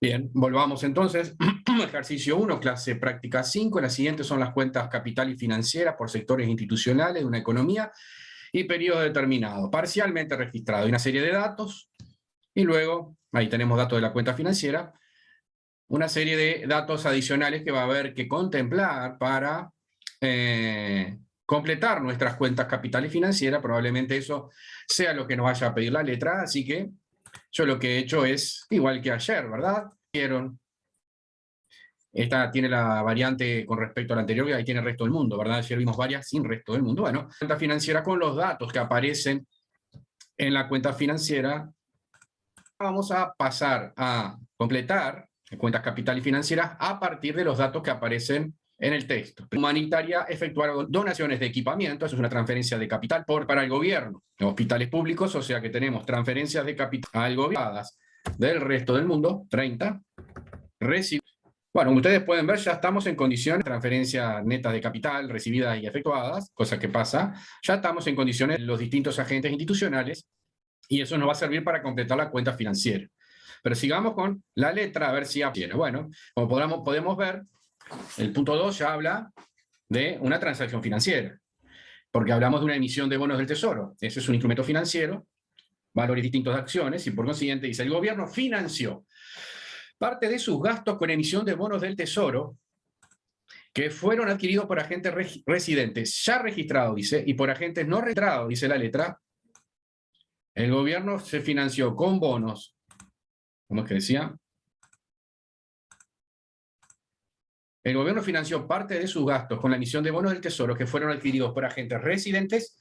Bien, volvamos entonces. Ejercicio 1, clase práctica 5. Las siguientes son las cuentas capital y financiera por sectores institucionales de una economía y periodo determinado, parcialmente registrado. Hay una serie de datos y luego, ahí tenemos datos de la cuenta financiera, una serie de datos adicionales que va a haber que contemplar para completar nuestras cuentas capital y financiera. Probablemente eso sea lo que nos vaya a pedir la letra, así que yo lo que he hecho es igual que ayer, ¿verdad? Esta tiene la variante con respecto a la anterior, y ahí tiene el resto del mundo, ¿verdad? Ayer vimos varias sin resto del mundo. Bueno, cuenta financiera con los datos que aparecen en la cuenta financiera. Vamos a pasar a completar cuentas capital y financieras a partir de los datos que aparecen en el texto. Humanitaria efectuaron donaciones de equipamiento, eso es una transferencia de capital para el gobierno, hospitales públicos, o sea que tenemos transferencias de capital al gobierno del resto del mundo, 30. Bueno, como ustedes pueden ver, ya estamos en condiciones de transferencias netas de capital recibidas y efectuadas, cosa que pasa, ya estamos en condiciones de los distintos agentes institucionales y eso nos va a servir para completar la cuenta financiera. Pero sigamos con la letra a ver si tiene. Bueno, como podemos ver, el punto 2 ya habla de una transacción financiera, porque hablamos de una emisión de bonos del Tesoro. Ese es un instrumento financiero, valores distintos de acciones, y por consiguiente dice, el gobierno financió parte de sus gastos con emisión de bonos del Tesoro que fueron adquiridos por agentes residentes ya registrados, dice, y por agentes no registrados, dice la letra. El gobierno se financió con bonos, ¿cómo es que decía? El gobierno financió parte de sus gastos con la emisión de bonos del Tesoro que fueron adquiridos por agentes residentes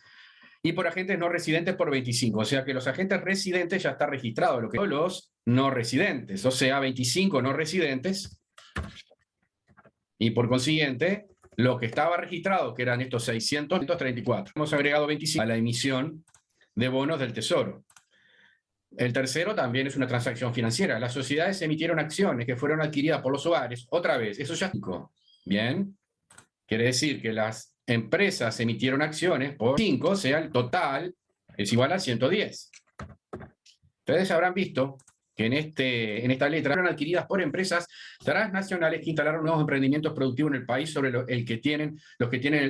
y por agentes no residentes por 25. O sea que los agentes residentes ya está registrado, lo que los no residentes, o sea, 25 no residentes. Y por consiguiente, lo que estaba registrado, que eran estos 634, hemos agregado 25 a la emisión de bonos del Tesoro. El tercero también es una transacción financiera. Las sociedades emitieron acciones que fueron adquiridas por los hogares. Otra vez, eso ya es 5. Bien. Quiere decir que las empresas emitieron acciones por 5, o sea, el total es igual a 110. Ustedes habrán visto que en esta letra fueron adquiridas por empresas transnacionales que instalaron nuevos emprendimientos productivos en el país sobre los que tienen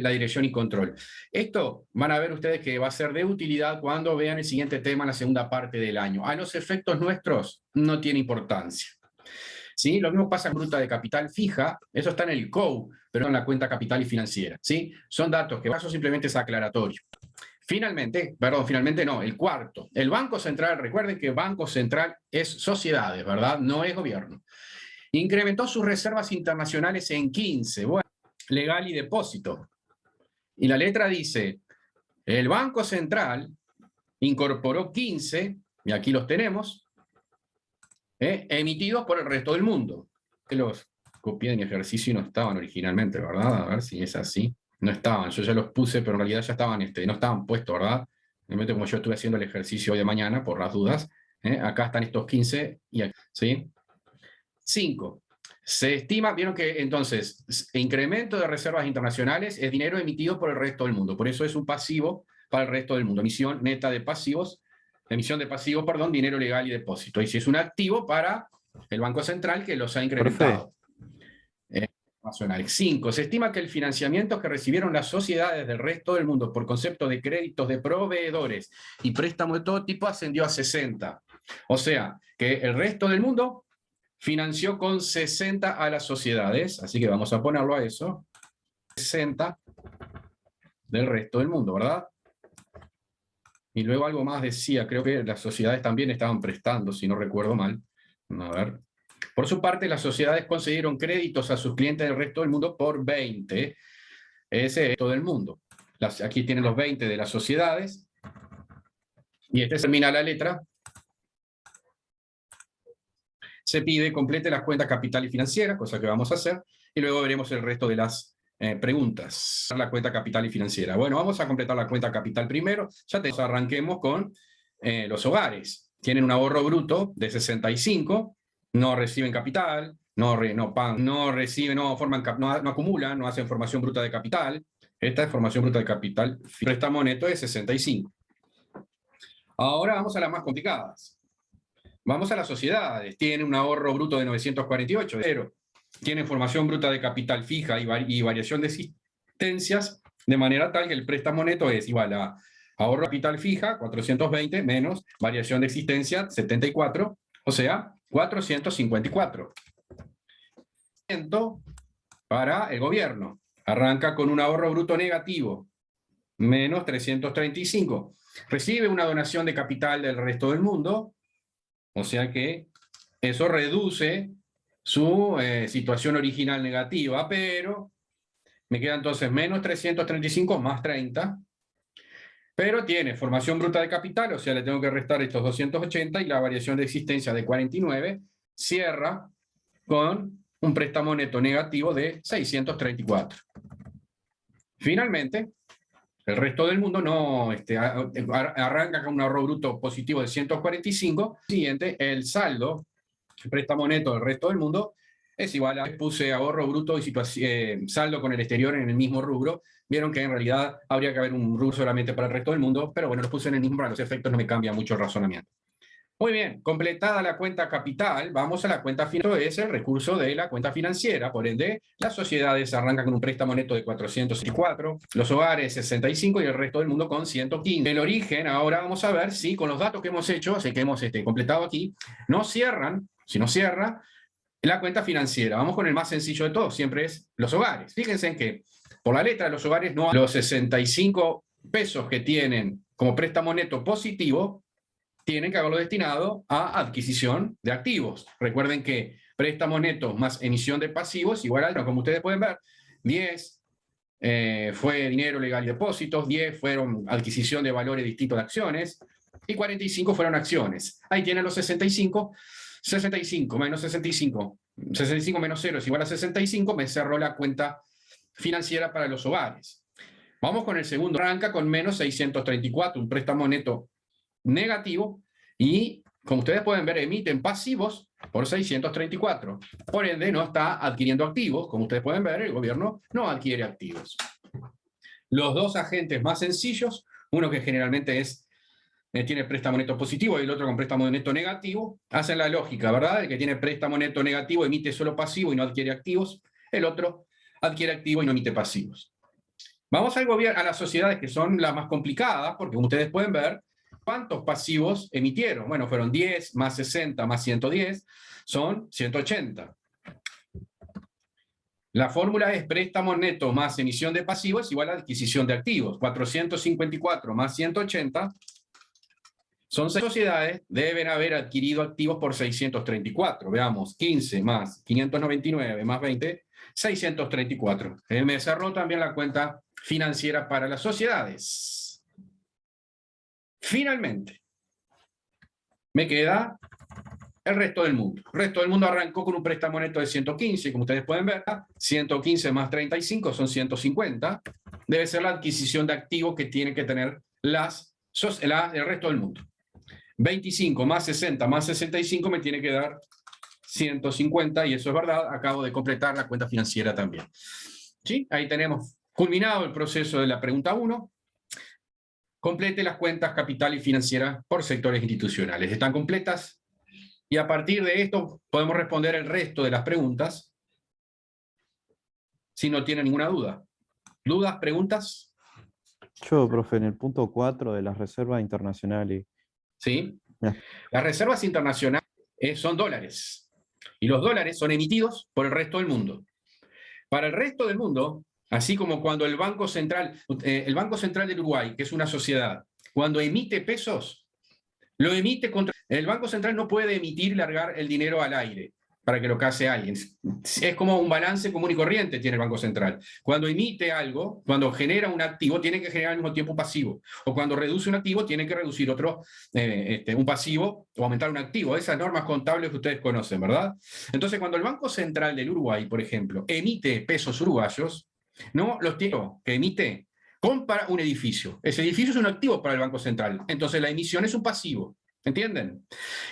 la dirección y control. Esto van a ver ustedes que va a ser de utilidad cuando vean el siguiente tema en la segunda parte del año. A los efectos nuestros no tiene importancia. ¿Sí? Lo mismo pasa en bruta de capital fija, eso está en el COU, pero no en la cuenta capital y financiera. ¿Sí? Son datos que eso simplemente es aclaratorio. Finalmente no, el cuarto. El Banco Central, recuerden que Banco Central es sociedades, ¿verdad? No es gobierno. Incrementó sus reservas internacionales en 15. Bueno, legal y depósito. Y la letra dice, el Banco Central incorporó 15, y aquí los tenemos, emitidos por el resto del mundo. Que los copié en ejercicio y no estaban originalmente, ¿verdad? A ver si es así. No estaban, yo ya los puse, pero en realidad ya estaban, no estaban puestos, ¿verdad? Realmente como yo estuve haciendo el ejercicio hoy de mañana, por las dudas, acá están estos 15 y aquí, ¿sí? 5. Se estima, vieron que entonces, incremento de reservas internacionales es dinero emitido por el resto del mundo, por eso es un pasivo para el resto del mundo, emisión neta de pasivos, emisión de pasivos, perdón, dinero legal y depósito, y si es un activo para el Banco Central que los ha incrementado. 5. Se estima que el financiamiento que recibieron las sociedades del resto del mundo por concepto de créditos de proveedores y préstamos de todo tipo ascendió a 60. O sea, que el resto del mundo financió con 60 a las sociedades, así que vamos a ponerlo a eso. 60 del resto del mundo, ¿verdad? Y luego algo más decía, creo que las sociedades también estaban prestando, si no recuerdo mal. A ver. Por su parte, las sociedades concedieron créditos a sus clientes del resto del mundo por 20. Ese es todo el mundo. Aquí tienen los 20 de las sociedades. Y termina la letra. Se pide complete las cuentas capital y financiera, cosa que vamos a hacer, y luego veremos el resto de las preguntas. La cuenta capital y financiera. Bueno, vamos a completar la cuenta capital primero. Arranquemos con los hogares. Tienen un ahorro bruto de 65, no reciben capital, no acumulan, no hacen formación bruta de capital. Esta es formación bruta de capital. Préstamo neto de 65. Ahora vamos a las más complicadas. Vamos a las sociedades. Tiene un ahorro bruto de 948, cero. Tiene formación bruta de capital fija y variación de existencias, de manera tal que el préstamo neto es igual a ahorro de capital fija, 420, menos variación de existencia, 74, o sea, 454. Para el gobierno. Arranca con un ahorro bruto negativo, menos 335. Recibe una donación de capital del resto del mundo, o sea que eso reduce su situación original negativa, pero me queda entonces menos 335 más 30, pero tiene formación bruta de capital, o sea, le tengo que restar estos 280 y la variación de existencia de 49, cierra con un préstamo neto negativo de 634. Finalmente, el resto del mundo no arranca con un ahorro bruto positivo de 145. Siguiente, el saldo, el préstamo neto del resto del mundo, es igual a, puse ahorro bruto y saldo con el exterior en el mismo rubro. Vieron que en realidad habría que haber un rubro solamente para el resto del mundo, pero bueno, los puse en el mismo, para los efectos no me cambia mucho el razonamiento. Muy bien, completada la cuenta capital, vamos a la cuenta financiera. Esto es el recurso de la cuenta financiera, por ende, las sociedades arrancan con un préstamo neto de 464, los hogares 65 y el resto del mundo con 115. El origen, ahora vamos a ver si con los datos que hemos hecho, así que hemos completado aquí, no cierran, si no cierra, la cuenta financiera. Vamos con el más sencillo de todos, siempre es los hogares. Fíjense en que por la letra de los hogares no hay los 65 pesos que tienen como préstamo neto positivo, tienen que haberlo destinado a adquisición de activos. Recuerden que préstamo neto más emisión de pasivos igual a, como ustedes pueden ver, 10 fue dinero legal y depósitos, 10 fueron adquisición de valores distintos de acciones, y 45 fueron acciones. Ahí tienen los 65, 65 menos 65, 65 menos 0 es igual a 65, me cerró la cuenta financiera para los hogares. Vamos con el segundo, arranca con menos 634, un préstamo neto negativo, y como ustedes pueden ver, emiten pasivos por 634. Por ende, no está adquiriendo activos. Como ustedes pueden ver, el gobierno no adquiere activos. Los dos agentes más sencillos, uno que generalmente tiene préstamo neto positivo y el otro con préstamo neto negativo, hacen la lógica, ¿verdad? El que tiene préstamo neto negativo emite solo pasivo y no adquiere activos. El otro adquiere activo y no emite pasivos. Vamos al gobierno, a las sociedades que son las más complicadas, porque como ustedes pueden ver, ¿cuántos pasivos emitieron? Bueno, fueron 10 más 60 más 110, son 180. La fórmula es préstamo neto más emisión de pasivos igual a adquisición de activos. 454 más 180 son 6 sociedades, deben haber adquirido activos por 634. Veamos, 15 más 599 más 20, 634. Me cerró también la cuenta financiera para las sociedades. Finalmente, me queda el resto del mundo. El resto del mundo arrancó con un préstamo neto de 115, como ustedes pueden ver, 115 más 35 son 150. Debe ser la adquisición de activos que tienen que tener el resto del mundo. 25 más 60 más 65 me tiene que dar 150, y eso es verdad, acabo de completar la cuenta financiera también. ¿Sí? Ahí tenemos culminado el proceso de la pregunta 1. Complete las cuentas capital y financieras por sectores institucionales. ¿Están completas? Y a partir de esto podemos responder el resto de las preguntas si no tienen ninguna duda. ¿Dudas, preguntas? Yo, profe, en el punto 4 de las reservas internacionales. ¿Sí? Ya. Las reservas internacionales son dólares. Y los dólares son emitidos por el resto del mundo. Para el resto del mundo, así como cuando el Banco Central del Uruguay, que es una sociedad, cuando emite pesos, lo emite contra... El Banco Central no puede emitir y largar el dinero al aire para que lo case alguien. Es como un balance común y corriente tiene el Banco Central. Cuando emite algo, cuando genera un activo, tiene que generar al mismo tiempo un pasivo. O cuando reduce un activo, tiene que reducir otro, un pasivo, o aumentar un activo. Esas normas contables que ustedes conocen, ¿verdad? Entonces, cuando el Banco Central del Uruguay, por ejemplo, emite pesos uruguayos, no los tiene que emite, compra un edificio. Ese edificio es un activo para el Banco Central. Entonces, la emisión es un pasivo. ¿Entienden?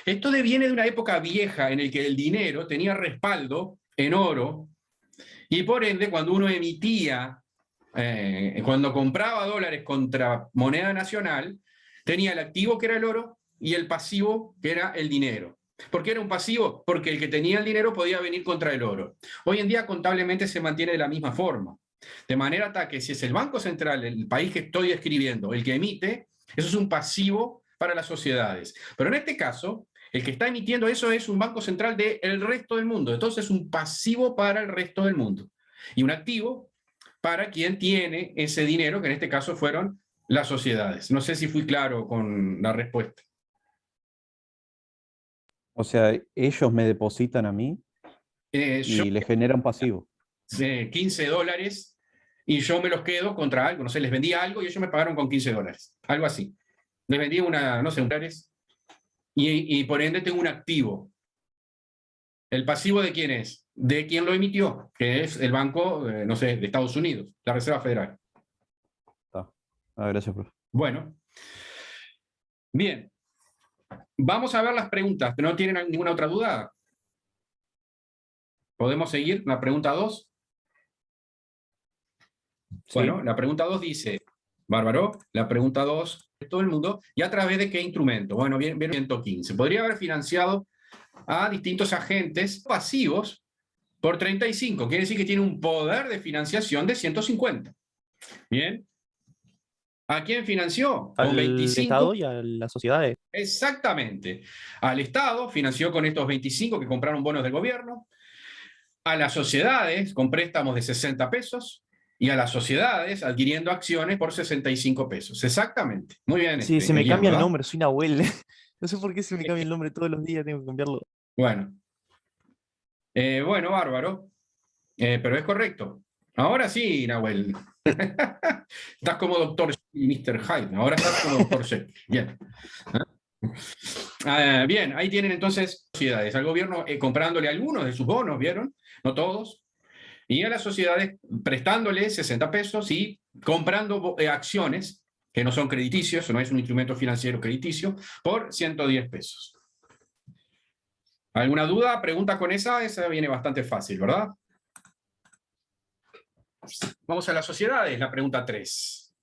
Esto viene de una época vieja en la que el dinero tenía respaldo en oro, y por ende cuando uno emitía, cuando compraba dólares contra moneda nacional, tenía el activo que era el oro y el pasivo que era el dinero. ¿Por qué era un pasivo? Porque el que tenía el dinero podía venir contra el oro. Hoy en día contablemente se mantiene de la misma forma. De manera tal que si es el Banco Central, el país que estoy escribiendo, el que emite, eso es un pasivo para las sociedades. Pero en este caso, el que está emitiendo eso es un Banco Central del resto del mundo. Entonces es un pasivo para el resto del mundo. Y un activo para quien tiene ese dinero, que en este caso fueron las sociedades. No sé si fui claro con la respuesta. O sea, ellos me depositan a mí Yo y le generan pasivo. $15 y yo me los quedo contra algo, no sé, les vendí algo y ellos me pagaron con $15, algo así. Les vendí una, no sé, $1 y por ende tengo un activo. ¿El pasivo de quién es? De quien lo emitió, que es el banco, no sé, de Estados Unidos, la Reserva Federal. Está. Ah, gracias, profe. Bueno, bien. Vamos a ver las preguntas. ¿No tienen ninguna otra duda? ¿Podemos seguir? La pregunta 2. Sí. Bueno, la pregunta 2 dice, bárbaro, la pregunta 2, todo el mundo, ¿y a través de qué instrumento? Bueno, bien, 115. Podría haber financiado a distintos agentes pasivos por 35. Quiere decir que tiene un poder de financiación de 150. Bien. ¿A quién financió? Con Al 25. Estado y a las sociedades. Exactamente. Al Estado financió con estos 25 que compraron bonos del gobierno, a las sociedades con préstamos de 60 pesos y a las sociedades adquiriendo acciones por 65 pesos. Exactamente. Muy bien. Sí, se me Elian, cambia el ¿verdad? nombre, soy Nahuel. No sé por qué se me cambia el nombre todos los días, tengo que cambiarlo. Bueno. Bueno, bárbaro. Pero es correcto. Ahora sí, Nahuel. Estás como Doctor Mr. Hyde. Ahora estás como Doctor Jekyll. Bien. Bien, ahí tienen entonces sociedades. Al gobierno comprándole algunos de sus bonos, ¿vieron? No todos. Y a las sociedades prestándole 60 pesos y comprando acciones, que no son crediticios, no es un instrumento financiero crediticio, por 110 pesos. ¿Alguna duda? ¿Pregunta con esa? Esa viene bastante fácil, ¿verdad? Vamos a las sociedades, la pregunta 3.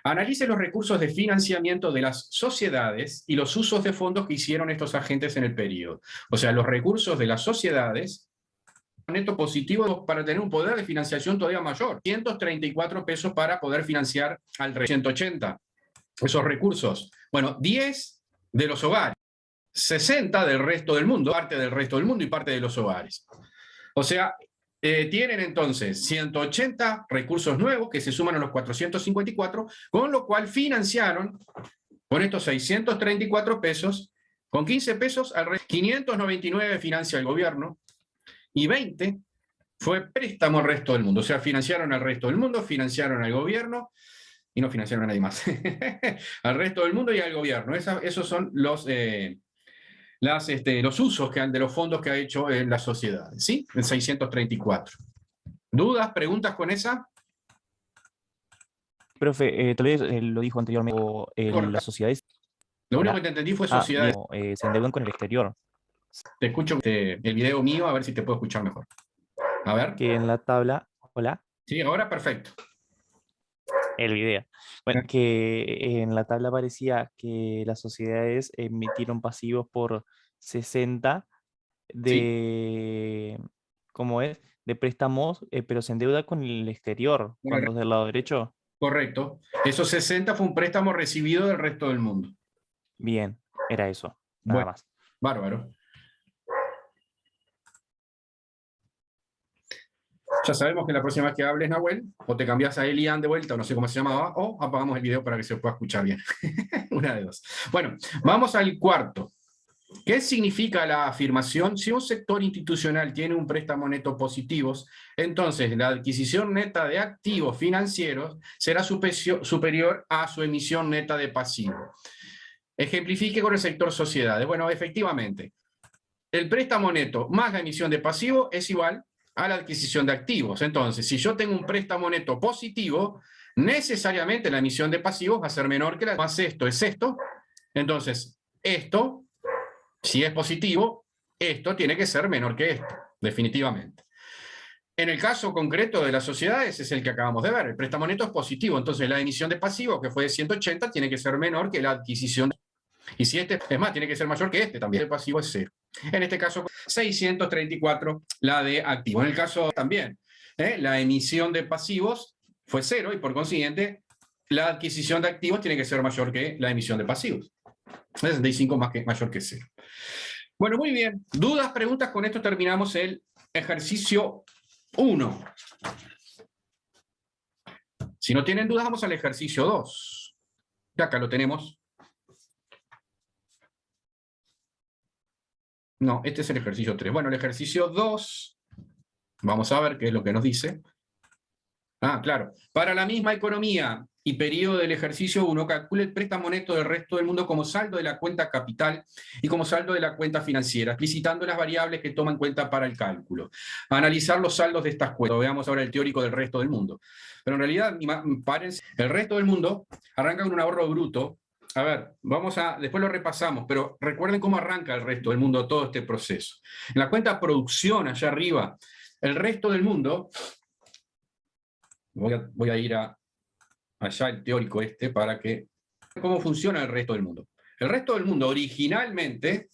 Analice los recursos de financiamiento de las sociedades y los usos de fondos que hicieron estos agentes en el periodo. O sea, los recursos de las sociedades neto positivo para tener un poder de financiación todavía mayor. 134 pesos para poder financiar al 180. Esos recursos. Bueno, 10 de los hogares, 60 del resto del mundo, parte del resto del mundo y parte de los hogares. O sea, tienen entonces 180 recursos nuevos que se suman a los 454, con lo cual financiaron con estos 634 pesos, con 15 pesos, al 599 financia el gobierno y 20 fue préstamo al resto del mundo. O sea, financiaron al resto del mundo, financiaron al gobierno y no financiaron a nadie más. Al resto del mundo y al gobierno. Esos son los usos de los fondos que ha hecho la sociedad. ¿Sí? El 634. ¿Dudas, preguntas con esa? Profe, tal vez lo dijo anteriormente, o, las sociedades. Lo único Hola. que te entendí fue Ah, sociedades. bien, se endeudan con el exterior. Te escucho el video mío, a ver si te puedo escuchar mejor. A ver. Que en la tabla, hola, Sí, ahora perfecto. el video. Bueno, que en la tabla aparecía que las sociedades emitieron pasivos por 60 Sí, de, ¿cómo es? De préstamos, pero se endeuda con el exterior, cuando es del lado derecho. correcto. Esos 60 fue un préstamo recibido del resto del mundo. Bien, era eso, nada Bueno, más. bárbaro. Ya sabemos que la próxima vez que hables, Nahuel, o te cambias a Elian de vuelta, o no sé cómo se llamaba, o apagamos el video para que se pueda escuchar bien. Una de dos. Bueno, vamos al cuarto. ¿Qué significa la afirmación? Si un sector institucional tiene un préstamo neto positivo, entonces la adquisición neta de activos financieros será superior a su emisión neta de pasivo. Ejemplifique con el sector sociedades. Bueno, efectivamente, el préstamo neto más la emisión de pasivo es igual a la adquisición de activos. Entonces, si yo tengo un préstamo neto positivo, necesariamente la emisión de pasivos va a ser menor que la más esto es esto. Entonces, esto, si es positivo, esto tiene que ser menor que esto, definitivamente. En el caso concreto de las sociedades es el que acabamos de ver. El préstamo neto es positivo, entonces la emisión de pasivos, que fue de 180, tiene que ser menor que la adquisición. Y si este, es más, tiene que ser mayor que este también. El pasivo es 0. En este caso, 634 la de activo. En el caso también, la emisión de pasivos fue 0 y por consiguiente la adquisición de activos tiene que ser mayor que la emisión de pasivos. 65 mayor que 0. Bueno, muy bien. ¿Dudas, preguntas? Con esto terminamos el ejercicio 1. Si no tienen dudas, vamos al ejercicio 2. Acá lo tenemos. No, este es el ejercicio 3. Bueno, el ejercicio 2, vamos a ver qué es lo que nos dice. Ah, claro. Para la misma economía y periodo del ejercicio 1, calcule el préstamo neto del resto del mundo como saldo de la cuenta capital y como saldo de la cuenta financiera, explicitando las variables que toma en cuenta para el cálculo. Analizar los saldos de estas cuentas. Veamos ahora el teórico del resto del mundo. Pero en realidad, párense, el resto del mundo arranca con un ahorro bruto. A ver, después lo repasamos, pero recuerden cómo arranca el resto del mundo todo este proceso. En la cuenta producción, allá arriba, el resto del mundo, voy a ir allá el teórico para que cómo funciona el resto del mundo. El resto del mundo originalmente,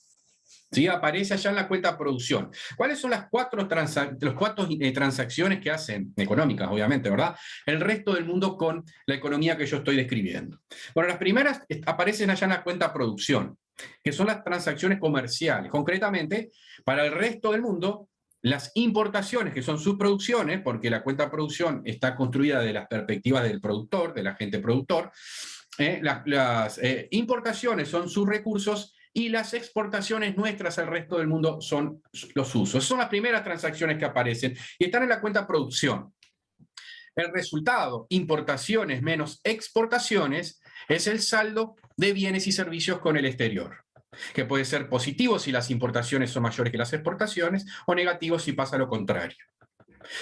¿sí?, aparece allá en la cuenta producción. ¿Cuáles son las cuatro transacciones que hacen, económicas obviamente, ¿verdad?, el resto del mundo con la economía que yo estoy describiendo? Bueno, las primeras aparecen allá en la cuenta producción, que son las transacciones comerciales. Concretamente, para el resto del mundo, las importaciones, que son sus producciones, porque la cuenta producción está construida de las perspectivas del productor, del agente productor, las importaciones son sus recursos y las exportaciones nuestras al resto del mundo son los usos. Son las primeras transacciones que aparecen y están en la cuenta producción. El resultado, importaciones menos exportaciones, es el saldo de bienes y servicios con el exterior, que puede ser positivo si las importaciones son mayores que las exportaciones, o negativo si pasa lo contrario.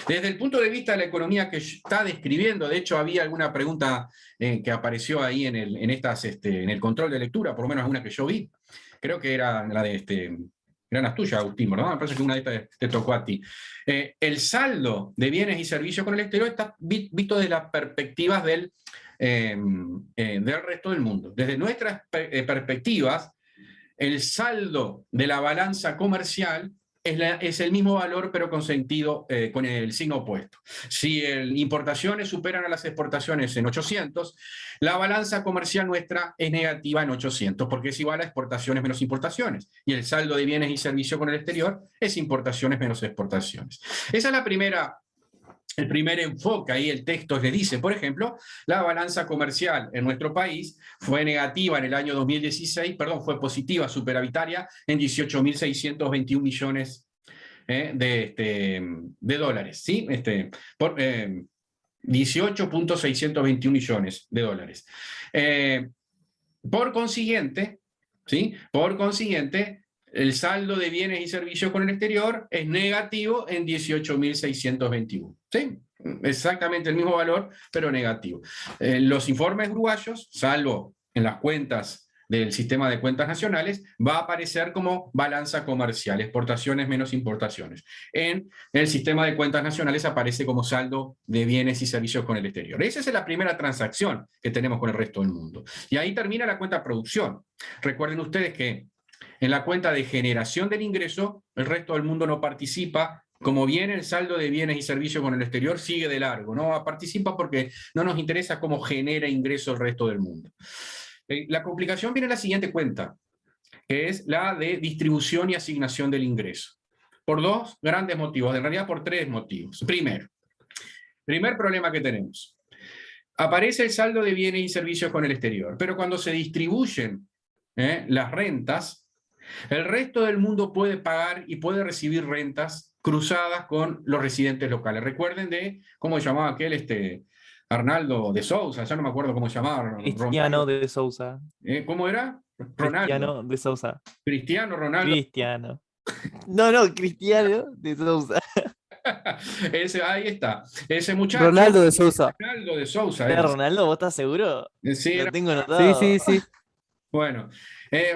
Desde el punto de vista de la economía que está describiendo, de hecho había alguna pregunta que apareció ahí en el control de lectura, por lo menos alguna que yo vi, creo que era la de eran las tuyas, Agustín, ¿verdad? Me parece que una de estas te tocó a ti. El saldo de bienes y servicios con el exterior está visto desde las perspectivas del resto del mundo. Desde nuestras perspectivas, el saldo de la balanza comercial es el mismo valor, pero con sentido, con el signo opuesto. Si importaciones superan a las exportaciones en 800, la balanza comercial nuestra es negativa en 800, porque es igual a exportaciones menos importaciones. Y el saldo de bienes y servicios con el exterior es importaciones menos exportaciones. Esa es el primer enfoque. Ahí el texto les dice, por ejemplo, la balanza comercial en nuestro país fue negativa en el año 2016, fue positiva, superavitaria, en 18.621 millones de dólares, ¿sí? 18.621 millones de dólares. Por consiguiente, ¿sí?, el saldo de bienes y servicios con el exterior es negativo en 18.621. ¿Sí? Exactamente el mismo valor, pero negativo. Los informes uruguayos, salvo en las cuentas del sistema de cuentas nacionales, va a aparecer como balanza comercial, exportaciones menos importaciones. En el sistema de cuentas nacionales aparece como saldo de bienes y servicios con el exterior. Esa es la primera transacción que tenemos con el resto del mundo. Y ahí termina la cuenta producción. Recuerden ustedes que en la cuenta de generación del ingreso, el resto del mundo no participa. Como bien el saldo de bienes y servicios con el exterior sigue de largo, no participa porque no nos interesa cómo genera ingreso el resto del mundo. La complicación viene en la siguiente cuenta, que es la de distribución y asignación del ingreso. Por dos grandes motivos, en realidad por tres motivos. Primer problema que tenemos. Aparece el saldo de bienes y servicios con el exterior, pero cuando se distribuyen las rentas, el resto del mundo puede pagar y puede recibir rentas cruzadas con los residentes locales. Recuerden de cómo llamaba aquel Arnaldo de Sousa, ya no me acuerdo cómo se llamaba. Cristiano de Sousa. ¿Cómo era? Ronaldo. Cristiano de Sousa. Cristiano Ronaldo. Cristiano. No, Cristiano de Sousa. Ahí está. Ese muchacho. Ronaldo de Sousa. Ronaldo de Sousa. ¿Era Ronaldo? ¿Vos estás seguro? Sí, lo tengo notado. Sí. Bueno,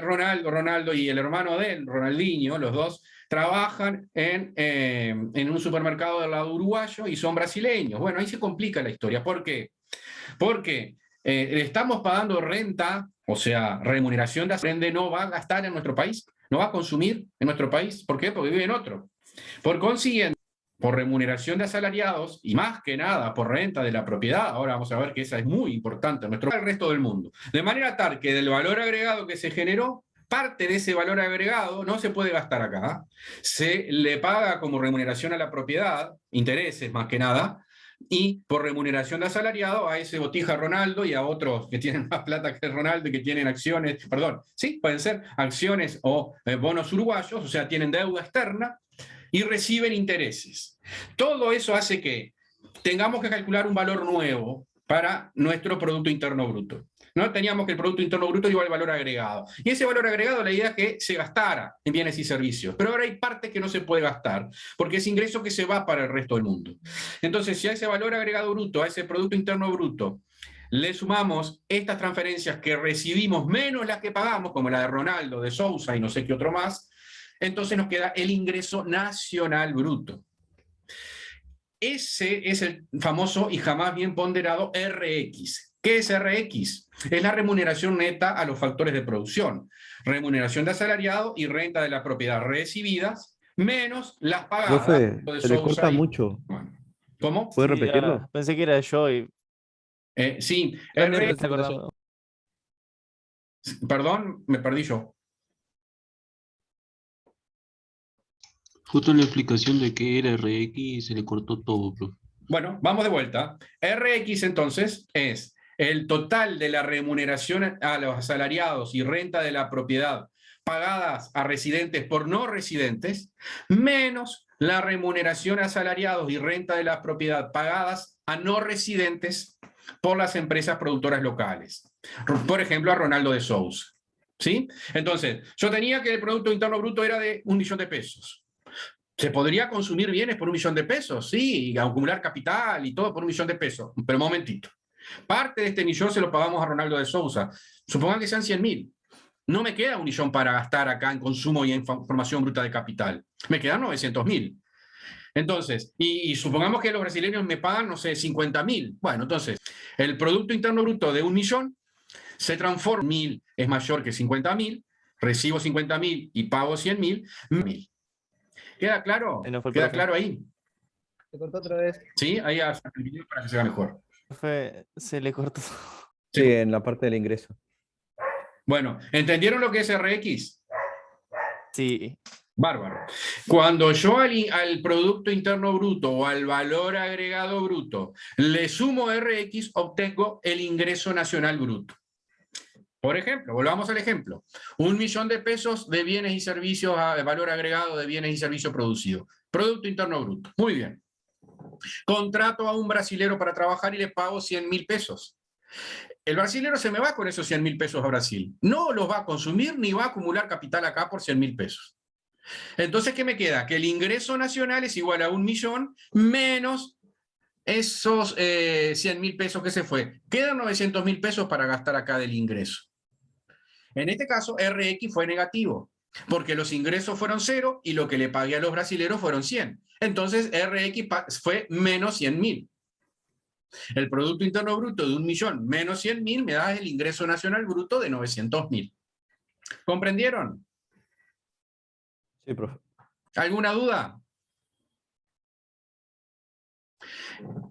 Ronaldo y el hermano de él, Ronaldinho, los dos, trabajan en un supermercado del lado uruguayo y son brasileños. Bueno, ahí se complica la historia. ¿Por qué? Porque le estamos pagando renta, o sea, remuneración de asalario, no va a gastar en nuestro país, no va a consumir en nuestro país. ¿Por qué? Porque vive en otro. Por consiguiente, por remuneración de asalariados y más que nada por renta de la propiedad, ahora vamos a ver que esa es muy importante en el resto del mundo. De manera tal que del valor agregado que se generó, parte de ese valor agregado no se puede gastar acá. Se le paga como remuneración a la propiedad, intereses más que nada, y por remuneración de asalariado a ese botija Ronaldo y a otros que tienen más plata que Ronaldo y que tienen acciones, perdón, sí, pueden ser acciones o bonos uruguayos, o sea, tienen deuda externa y reciben intereses. Todo eso hace que tengamos que calcular un valor nuevo para nuestro Producto Interno Bruto. ¿No? Teníamos que el Producto Interno Bruto iba al valor agregado. Y ese valor agregado, la idea es que se gastara en bienes y servicios. Pero ahora hay partes que no se puede gastar, porque es ingreso que se va para el resto del mundo. Entonces, si a ese valor agregado bruto, a ese Producto Interno Bruto, le sumamos estas transferencias que recibimos menos las que pagamos, como la de Ronaldo, de Sousa y no sé qué otro más, entonces nos queda el ingreso nacional bruto. Ese es el famoso y jamás bien ponderado RX. ¿Qué es RX? Es la remuneración neta a los factores de producción. Remuneración de asalariado y renta de la propiedad recibidas, menos las pagadas. Profe, De se le Sousa corta y... mucho. Bueno, ¿cómo? ¿Puede Sí, repetirlo? pensé que era yo y Sí, también me RX, está acordando. perdón, me perdí yo. Justo en la explicación de qué era RX se le cortó todo, profe. Bueno, vamos de vuelta. RX entonces es el total de la remuneración a los asalariados y renta de la propiedad pagadas a residentes por no residentes, menos la remuneración a asalariados y renta de la propiedad pagadas a no residentes por las empresas productoras locales. Por ejemplo, a Ronaldo de Sousa. ¿Sí? Entonces, yo tenía que el Producto Interno Bruto era de 1 millón de pesos. ¿Se podría consumir bienes por 1 millón de pesos? Sí, y acumular capital y todo por 1 millón de pesos. Pero un momentito. Parte de este millón se lo pagamos a Ronaldo de Sousa. Supongan que sean 100.000. No me queda 1 millón para gastar acá en consumo y en formación bruta de capital. Me quedan 900.000. Entonces, y supongamos que los brasileños me pagan, no sé, 50.000. Bueno, entonces, el Producto Interno Bruto de 1 millón se transforma, 1.000 es mayor que 50.000, recibo 50.000 y pago 100.000. ¿Queda claro? Se nos fue el ¿Queda profe. claro ahí? Se cortó otra vez. ¿Sí? Ahí hace el video para que se vea mejor. Profe, se le cortó. Sí, en la parte del ingreso. Bueno, ¿entendieron lo que es RX? Sí, Bárbaro. Cuando yo al Producto Interno Bruto o al valor agregado bruto le sumo RX, obtengo el ingreso nacional bruto. Por ejemplo, volvamos al ejemplo. 1 millón de pesos de bienes y servicios, valor agregado de bienes y servicios producidos. Producto Interno Bruto. Muy bien. Contrato a un brasilero para trabajar y le pago 100.000 pesos. El brasilero se me va con esos 100.000 pesos a Brasil. No los va a consumir ni va a acumular capital acá por 100.000 pesos. Entonces, ¿qué me queda? Que el ingreso nacional es igual a 1 millón menos esos 100.000 pesos que se fue. Quedan 900.000 pesos para gastar acá del ingreso. En este caso, RX fue negativo, porque los ingresos fueron 0 y lo que le pagué a los brasileros fueron 100. Entonces, RX fue menos 100.000. El Producto Interno Bruto de 1 millón menos 100.000 me da el ingreso nacional bruto de 900.000. ¿Comprendieron? Sí, profe. ¿Alguna duda?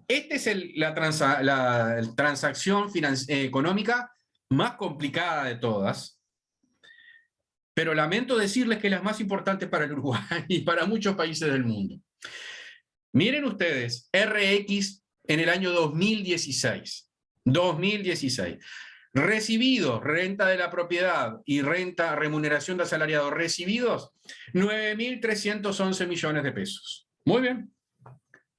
Esta es la transacción económica más complicada de todas, pero lamento decirles que es la más importante para el Uruguay y para muchos países del mundo. Miren ustedes, RX en el año 2016. 2016. Recibidos, renta de la propiedad y remuneración de asalariados recibidos, 9.311 millones de pesos. Muy bien.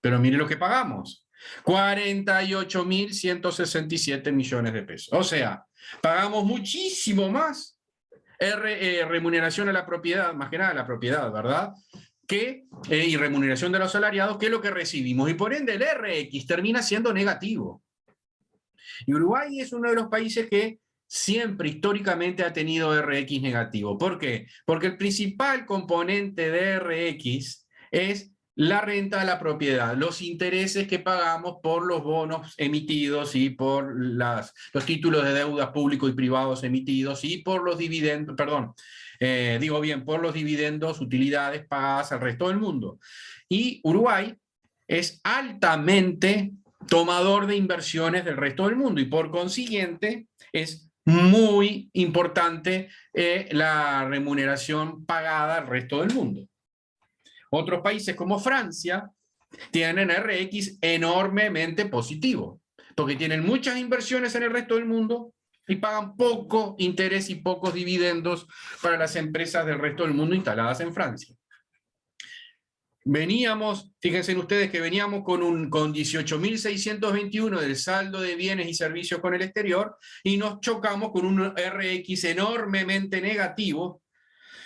Pero miren lo que pagamos. 48.167 millones de pesos. O sea, pagamos muchísimo más remuneración a la propiedad, más que nada a la propiedad, ¿verdad? Y remuneración de los asalariados, que es lo que recibimos. Y por ende el RX termina siendo negativo. Y Uruguay es uno de los países que siempre históricamente ha tenido RX negativo. ¿Por qué? Porque el principal componente de RX es la renta de la propiedad, los intereses que pagamos por los bonos emitidos y por los títulos de deuda públicos y privados emitidos y por los dividendos, perdón, por los dividendos, utilidades pagadas al resto del mundo. Y Uruguay es altamente tomador de inversiones del resto del mundo y por consiguiente es muy importante la remuneración pagada al resto del mundo. Otros países como Francia tienen RX enormemente positivo, porque tienen muchas inversiones en el resto del mundo y pagan poco interés y pocos dividendos para las empresas del resto del mundo instaladas en Francia. Veníamos, fíjense ustedes que veníamos con 18.621 del saldo de bienes y servicios con el exterior y nos chocamos con un RX enormemente negativo.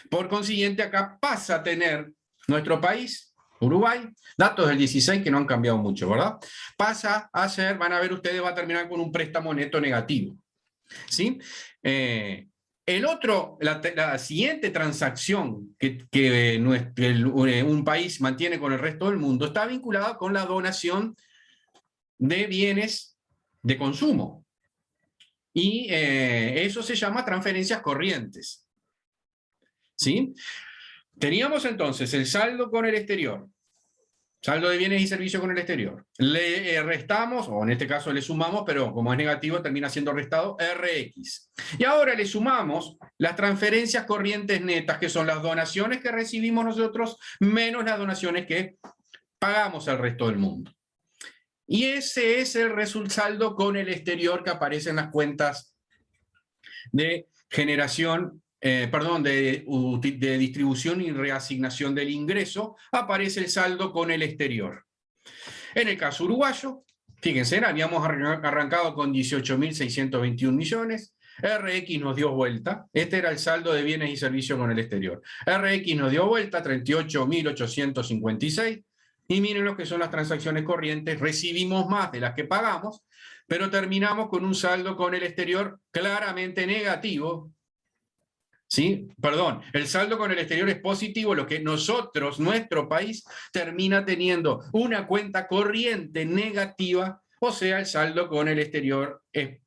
Por consiguiente, acá pasa a tener nuestro país, Uruguay, datos del 16 que no han cambiado mucho, ¿verdad? Pasa a ser, van a ver ustedes, va a terminar con un préstamo neto negativo. ¿Sí? La siguiente transacción que un país mantiene con el resto del mundo está vinculada con la donación de bienes de consumo. Y eso se llama transferencias corrientes. ¿Sí? Teníamos entonces el saldo con el exterior, saldo de bienes y servicios con el exterior. Le restamos, o en este caso le sumamos, pero como es negativo termina siendo restado, RX. Y ahora le sumamos las transferencias corrientes netas, que son las donaciones que recibimos nosotros, menos las donaciones que pagamos al resto del mundo. Y ese es el saldo con el exterior que aparece en las cuentas de generación, de distribución y reasignación del ingreso, aparece el saldo con el exterior. En el caso uruguayo, fíjense, habíamos arrancado con 18.621 millones, RX nos dio vuelta, este era el saldo de bienes y servicios con el exterior. RX nos dio vuelta, 38.856, y miren lo que son las transacciones corrientes, recibimos más de las que pagamos, pero terminamos con un saldo con el exterior claramente negativo. ¿Sí? Perdón, el saldo con el exterior es positivo, lo que nuestro país, termina teniendo una cuenta corriente negativa, o sea, el saldo con el exterior es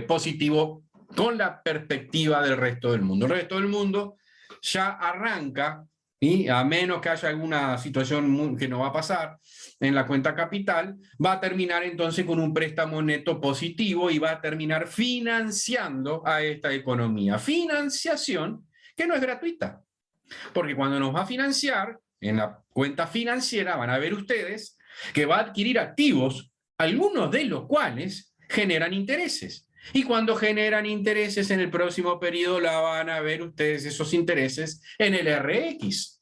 positivo con la perspectiva del resto del mundo. El resto del mundo ya arranca, y a menos que haya alguna situación que no va a pasar en la cuenta capital, va a terminar entonces con un préstamo neto positivo y va a terminar financiando a esta economía. Financiación que no es gratuita, porque cuando nos va a financiar, en la cuenta financiera van a ver ustedes que va a adquirir activos, algunos de los cuales generan intereses. Y cuando generan intereses en el próximo periodo, la van a ver ustedes esos intereses en el RX.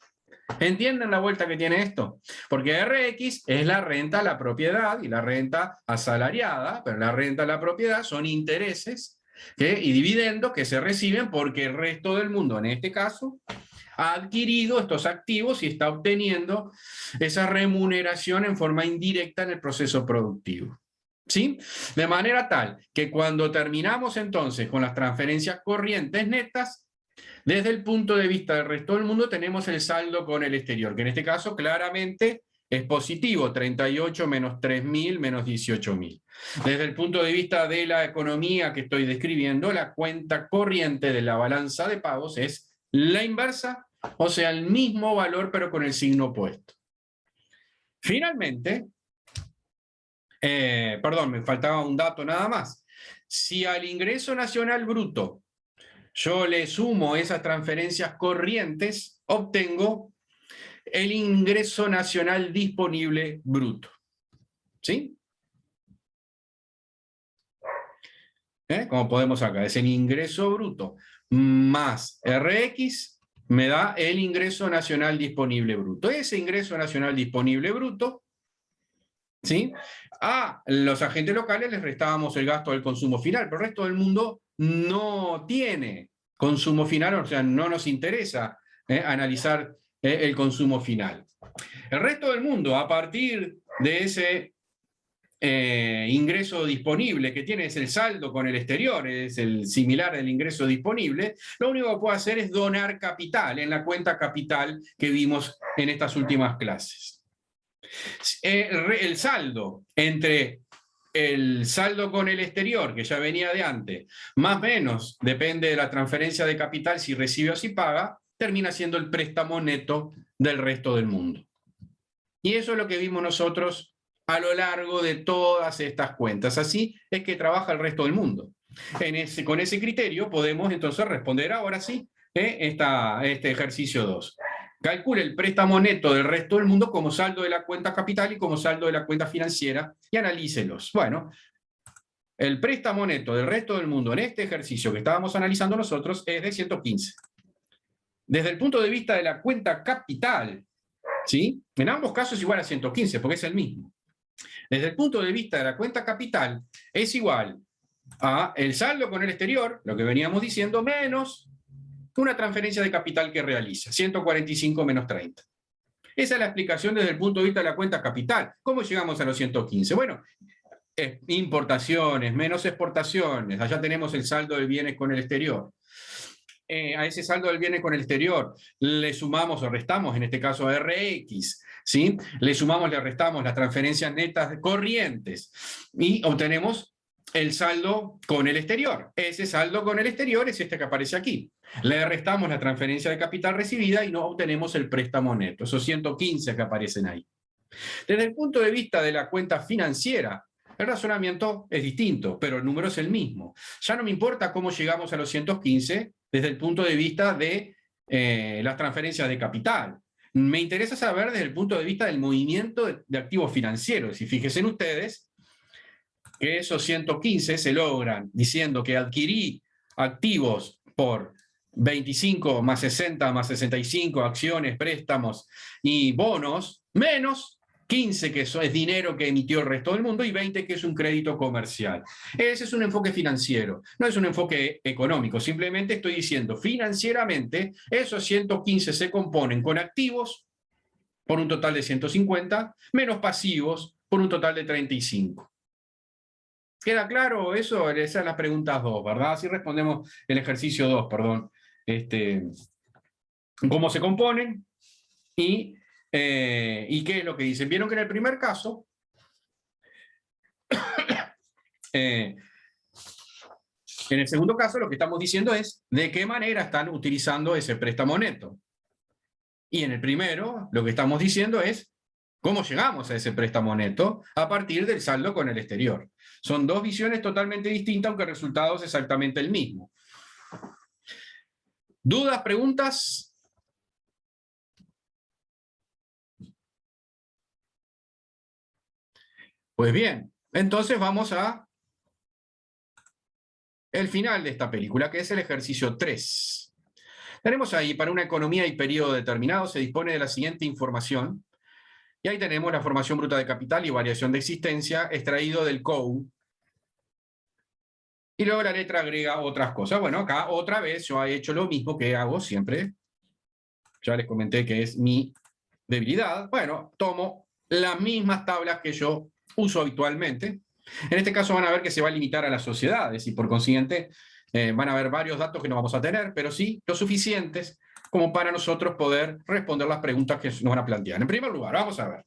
¿Entienden la vuelta que tiene esto? Porque RX es la renta a la propiedad y la renta asalariada, pero la renta a la propiedad son intereses y dividendos que se reciben porque el resto del mundo, en este caso, ha adquirido estos activos y está obteniendo esa remuneración en forma indirecta en el proceso productivo. ¿Sí? De manera tal que cuando terminamos entonces con las transferencias corrientes netas, desde el punto de vista del resto del mundo tenemos el saldo con el exterior, que en este caso claramente es positivo, 38 menos 3.000 menos 18.000. Desde el punto de vista de la economía que estoy describiendo, la cuenta corriente de la balanza de pagos es la inversa, o sea, el mismo valor pero con el signo opuesto. Finalmente, me faltaba un dato nada más. Si al ingreso nacional bruto yo le sumo esas transferencias corrientes, obtengo el ingreso nacional disponible bruto. ¿Sí? Como podemos acá, es el ingreso bruto más RX me da el ingreso nacional disponible bruto. Ese ingreso nacional disponible bruto, ¿sí? A los agentes locales les restábamos el gasto del consumo final, pero el resto del mundo no tiene consumo final, o sea, no nos interesa analizar el consumo final. El resto del mundo, a partir de ese ingreso disponible que tiene es el saldo con el exterior, es el similar al ingreso disponible, lo único que puede hacer es donar capital en la cuenta capital que vimos en estas últimas clases. El saldo entre el saldo con el exterior, que ya venía de antes, más o menos, depende de la transferencia de capital, si recibe o si paga, termina siendo el préstamo neto del resto del mundo. Y eso es lo que vimos nosotros a lo largo de todas estas cuentas. Así es que trabaja el resto del mundo. Con ese criterio podemos entonces responder ahora sí este ejercicio 2. Calcule el préstamo neto del resto del mundo como saldo de la cuenta capital y como saldo de la cuenta financiera y analícelos. Bueno, el préstamo neto del resto del mundo en este ejercicio que estábamos analizando nosotros es de 115. Desde el punto de vista de la cuenta capital, ¿sí? En ambos casos es igual a 115 porque es el mismo. Desde el punto de vista de la cuenta capital es igual a el saldo con el exterior, lo que veníamos diciendo, menos una transferencia de capital que realiza, 145 menos 30. Esa es la explicación desde el punto de vista de la cuenta capital. ¿Cómo llegamos a los 115? Bueno, importaciones, menos exportaciones, allá tenemos el saldo de bienes con el exterior. A ese saldo del bienes con el exterior le sumamos o restamos, en este caso a RX, ¿sí? Le sumamos, le restamos las transferencias netas corrientes y obtenemos el saldo con el exterior. Ese saldo con el exterior es este que aparece aquí. Le restamos la transferencia de capital recibida y no obtenemos el préstamo neto, esos 115 que aparecen ahí. Desde el punto de vista de la cuenta financiera, el razonamiento es distinto, pero el número es el mismo. Ya no me importa cómo llegamos a los 115 desde el punto de vista de las transferencias de capital. Me interesa saber desde el punto de vista del movimiento de activos financieros. Y fíjense ustedes que esos 115 se logran diciendo que adquirí activos por 25 más 60 más 65, acciones, préstamos y bonos, menos 15 que eso es dinero que emitió el resto del mundo y 20 que es un crédito comercial. Ese es un enfoque financiero, no es un enfoque económico. Simplemente estoy diciendo financieramente esos 115 se componen con activos por un total de 150 menos pasivos por un total de 35. ¿Queda claro eso? Esas son las preguntas 2, ¿verdad? Así respondemos el ejercicio 2, perdón. ¿Cómo se componen? ¿Y qué es lo que dicen? Vieron que en el primer caso, en el segundo caso lo que estamos diciendo es de qué manera están utilizando ese préstamo neto. Y en el primero lo que estamos diciendo es cómo llegamos a ese préstamo neto a partir del saldo con el exterior. Son dos visiones totalmente distintas, aunque el resultado es exactamente el mismo. ¿Dudas, preguntas? Pues bien, entonces vamos a el final de esta película, que es el ejercicio 3. Tenemos ahí, para una economía y periodo determinado, se dispone de la siguiente información. Y ahí tenemos la formación bruta de capital y variación de existencia, extraído del COU. Y luego la letra agrega otras cosas. Bueno, acá otra vez yo he hecho lo mismo que hago siempre. Ya les comenté que es mi debilidad. Bueno, tomo las mismas tablas que yo uso habitualmente. En este caso van a ver que se va a limitar a las sociedades y por consiguiente van a haber varios datos que no vamos a tener, pero sí los suficientes como para nosotros poder responder las preguntas que nos van a plantear. En primer lugar, vamos a ver.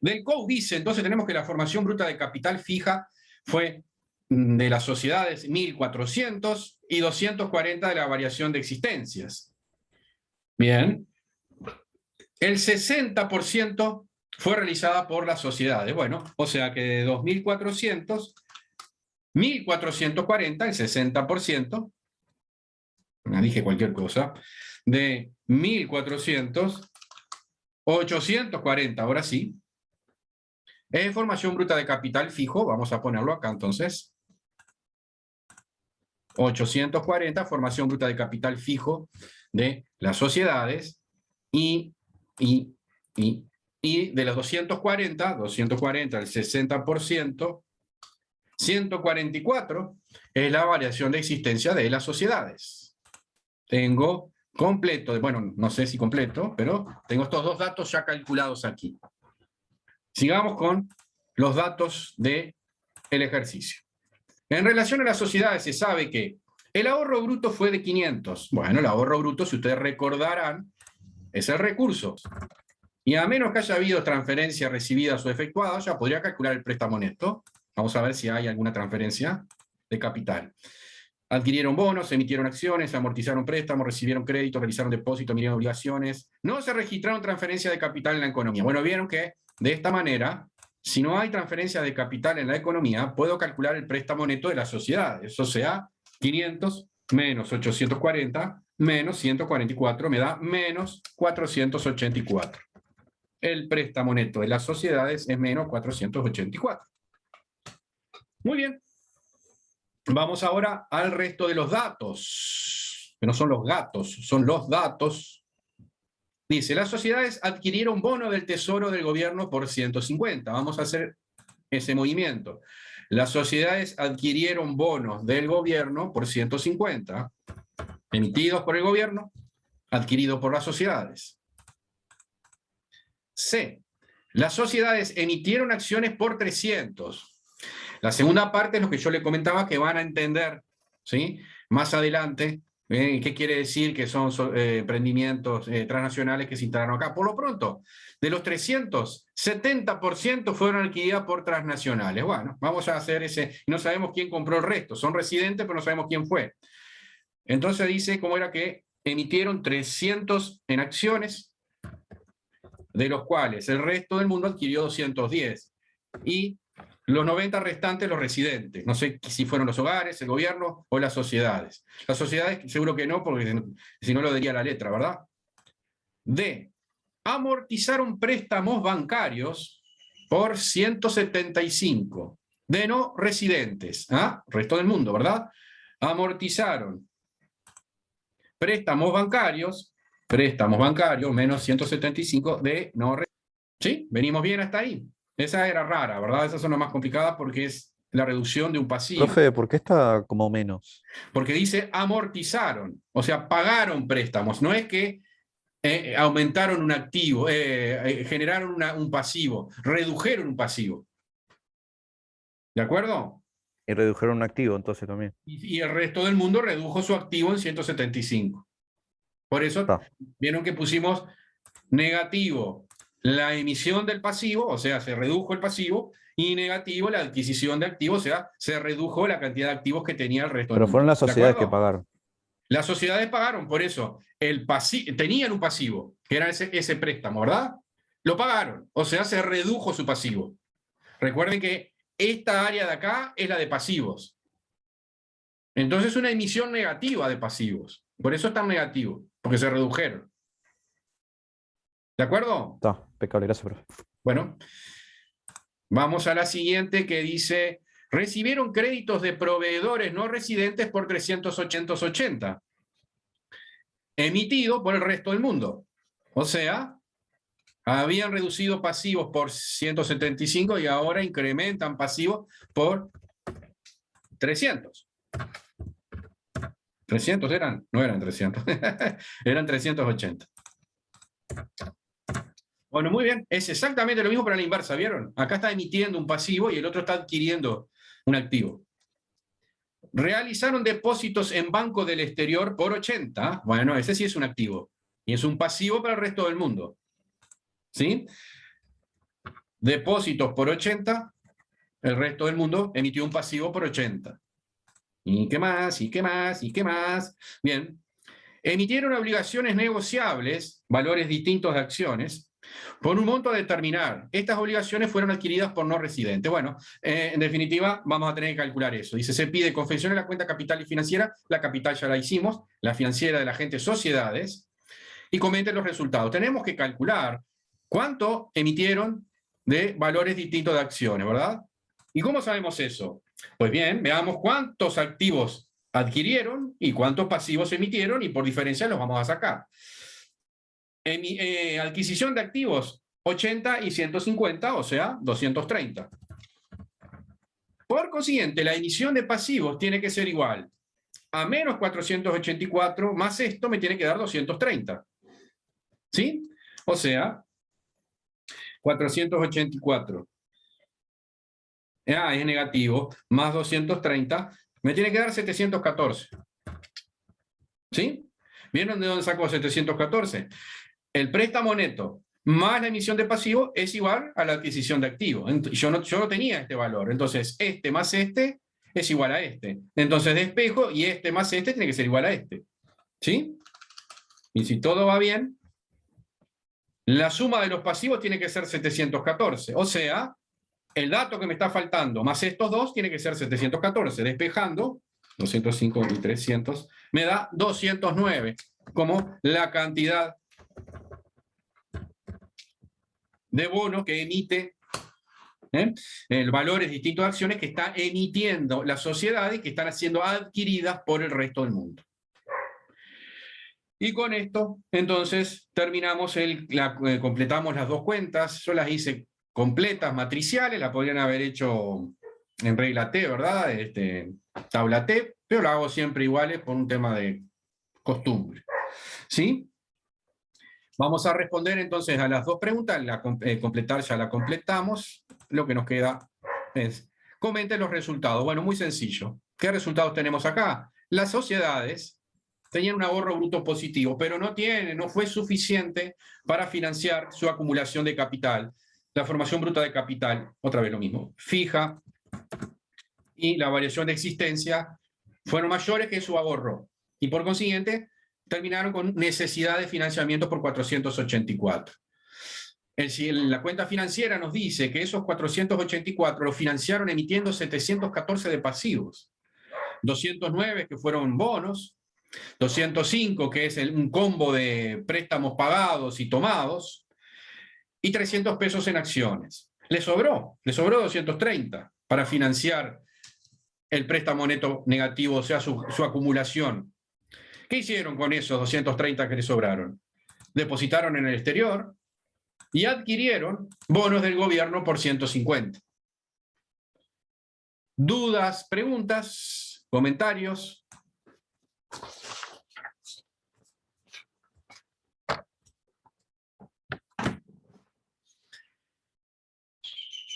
Del COU dice, entonces tenemos que la formación bruta de capital fija fue de las sociedades 1.400 y 240 de la variación de existencias. Bien. El 60% fue realizada por las sociedades. Bueno, o sea que de 2.400, 1.440, el 60%, dije cualquier cosa, de 1.400, 840, ahora sí, es formación bruta de capital fijo, vamos a ponerlo acá entonces, 840, formación bruta de capital fijo de las sociedades, y de los 240, el 60%, 144 es la variación de existencia de las sociedades. Tengo completo, bueno, no sé si completo, pero tengo estos dos datos ya calculados aquí. Sigamos con los datos del ejercicio. En relación a las sociedades se sabe que el ahorro bruto fue de 500. Bueno, el ahorro bruto, si ustedes recordarán, es el recurso. Y a menos que haya habido transferencias recibidas o efectuadas, ya podría calcular el préstamo neto. Vamos a ver si hay alguna transferencia de capital. Adquirieron bonos, emitieron acciones, amortizaron préstamos, recibieron créditos, realizaron depósitos, emitieron obligaciones. No se registraron transferencias de capital en la economía. Bueno, vieron que de esta manera, si no hay transferencia de capital en la economía, puedo calcular el préstamo neto de la sociedad. Eso sea 500 menos 840 menos 144 me da menos 484. El préstamo neto de las sociedades es menos 484. Muy bien. Vamos ahora al resto de los datos, que no son los gatos, son los datos. Dice, las sociedades adquirieron bono del Tesoro del gobierno por 150. Vamos a hacer ese movimiento. Las sociedades adquirieron bonos del gobierno por 150, emitidos por el gobierno, adquiridos por las sociedades. C. Las sociedades emitieron acciones por 300. La segunda parte es lo que yo le comentaba que van a entender, ¿sí? Más adelante, ¿qué quiere decir que son emprendimientos transnacionales que se instalaron acá? Por lo pronto, de los 300, 70% fueron adquiridas por transnacionales. Bueno, vamos a hacer ese, no sabemos quién compró el resto, son residentes, pero no sabemos quién fue. Entonces dice cómo era que emitieron 300 en acciones, de los cuales el resto del mundo adquirió 210. Y los 90 restantes los residentes. No sé si fueron los hogares, el gobierno o las sociedades. Las sociedades seguro que no, porque si no lo diría la letra, ¿verdad? D. Amortizaron préstamos bancarios por 175 de no residentes. ¿Ah? Resto del mundo, ¿verdad? Amortizaron préstamos bancarios menos 175 de no residentes. ¿Sí? ¿Venimos bien hasta ahí? Esa era rara, ¿verdad? Esas son las más complicadas porque es la reducción de un pasivo. Profe, ¿por qué está como menos? Porque dice amortizaron, o sea, pagaron préstamos. No es que aumentaron un activo, generaron un pasivo, redujeron un pasivo. ¿De acuerdo? Y redujeron un activo, entonces también. Y el resto del mundo redujo su activo en 175. Por eso, vieron que pusimos negativo la emisión del pasivo, o sea, se redujo el pasivo, y negativo la adquisición de activos, o sea, se redujo la cantidad de activos que tenía el resto del Pero mundo. fueron las ¿De sociedades acuerdo? que pagaron. Las sociedades pagaron, por eso, tenían un pasivo, que era ese préstamo, ¿verdad? Lo pagaron, o sea, se redujo su pasivo. Recuerden que esta área de acá es la de pasivos. Entonces, una emisión negativa de pasivos. Por eso es tan negativo, porque se redujeron. ¿De acuerdo? Está, impecable, gracias, profe. Bueno, vamos a la siguiente que dice, recibieron créditos de proveedores no residentes por 380, emitido por el resto del mundo. O sea, habían reducido pasivos por 175 y ahora incrementan pasivos por 300. 300 eran, no eran 300, eran 380. Bueno, muy bien, es exactamente lo mismo para la inversa, ¿vieron? Acá está emitiendo un pasivo y el otro está adquiriendo un activo. Realizaron depósitos en banco del exterior por 80, bueno, ese sí es un activo, y es un pasivo para el resto del mundo. ¿Sí? Depósitos por 80, el resto del mundo emitió un pasivo por 80. ¿Y qué más? ¿Y qué más? ¿Y qué más? Bien. Emitieron obligaciones negociables, valores distintos de acciones, por un monto a determinar. Estas obligaciones fueron adquiridas por no residentes. Bueno, en definitiva, vamos a tener que calcular eso. Dice, se pide confeccionar la cuenta capital y financiera, la capital ya la hicimos, la financiera de la gente sociedades, y comenten los resultados. Tenemos que calcular cuánto emitieron de valores distintos de acciones, ¿verdad? ¿Y cómo sabemos eso? Pues bien, veamos cuántos activos adquirieron y cuántos pasivos emitieron, y por diferencia los vamos a sacar. Adquisición de activos, 80 y 150, o sea, 230. Por consiguiente, la emisión de pasivos tiene que ser igual a menos 484, más esto me tiene que dar 230. ¿Sí? O sea, 484 Es negativo, más 230, me tiene que dar 714. ¿Sí? ¿Vieron de dónde sacó 714? El préstamo neto más la emisión de pasivo es igual a la adquisición de activo. Yo no tenía este valor. Entonces, este más este es igual a este. Entonces, despejo y este más este tiene que ser igual a este. ¿Sí? Y si todo va bien, la suma de los pasivos tiene que ser 714. O sea, el dato que me está faltando más estos dos tiene que ser 714. Despejando, 205 y 300, me da 209 como la cantidad de bonos que emite, el valores distintos de acciones que está emitiendo las sociedades que están siendo adquiridas por el resto del mundo. Y con esto, entonces, terminamos, completamos las dos cuentas. Yo las hice completas, matriciales, la podrían haber hecho en regla T, ¿verdad? Tabla T, pero la hago siempre iguales por un tema de costumbre. ¿Sí? Vamos a responder entonces a las dos preguntas. Completar ya la completamos. Lo que nos queda es, comenten los resultados. Bueno, muy sencillo. ¿Qué resultados tenemos acá? Las sociedades tenían un ahorro bruto positivo, pero no fue suficiente para financiar su acumulación de capital. La formación bruta de capital, otra vez lo mismo, fija, y la variación de existencia fueron mayores que su ahorro. Y por consiguiente, terminaron con necesidad de financiamiento por 484. La cuenta financiera nos dice que esos 484 lo financiaron emitiendo 714 de pasivos, 209 que fueron bonos, 205 que es un combo de préstamos pagados y tomados, y 300 pesos en acciones. Le sobró 230 para financiar el préstamo neto negativo, o sea, su acumulación. ¿Qué hicieron con esos 230 que le sobraron? Depositaron en el exterior y adquirieron bonos del gobierno por 150. ¿Dudas, preguntas, comentarios?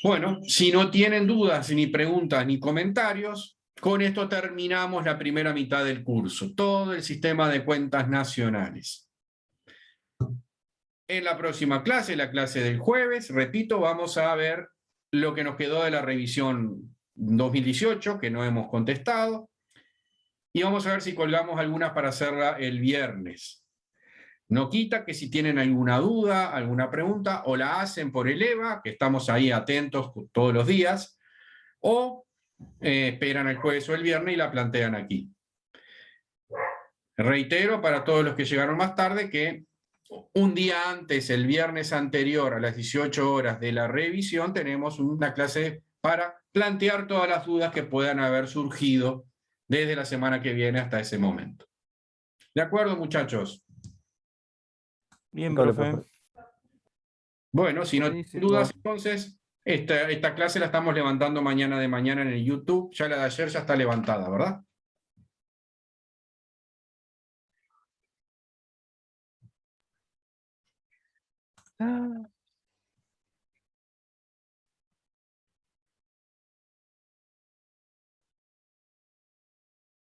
Bueno, si no tienen dudas, ni preguntas, ni comentarios, con esto terminamos la primera mitad del curso, todo el sistema de cuentas nacionales. En la próxima clase, la clase del jueves, repito, vamos a ver lo que nos quedó de la revisión 2018, que no hemos contestado, y vamos a ver si colgamos algunas para hacerla el viernes. No quita que si tienen alguna duda, alguna pregunta, o la hacen por el EVA, que estamos ahí atentos todos los días, o esperan el jueves o el viernes y la plantean aquí. Reitero para todos los que llegaron más tarde que un día antes, el viernes anterior a las 18 horas de la revisión, tenemos una clase para plantear todas las dudas que puedan haber surgido desde la semana que viene hasta ese momento. ¿De acuerdo, muchachos? Bien, Dale, profe. profe. Bueno, si no tienen Buenísimo. dudas, entonces, esta clase la estamos levantando mañana en el YouTube. Ya la de ayer ya está levantada, ¿verdad? Ah.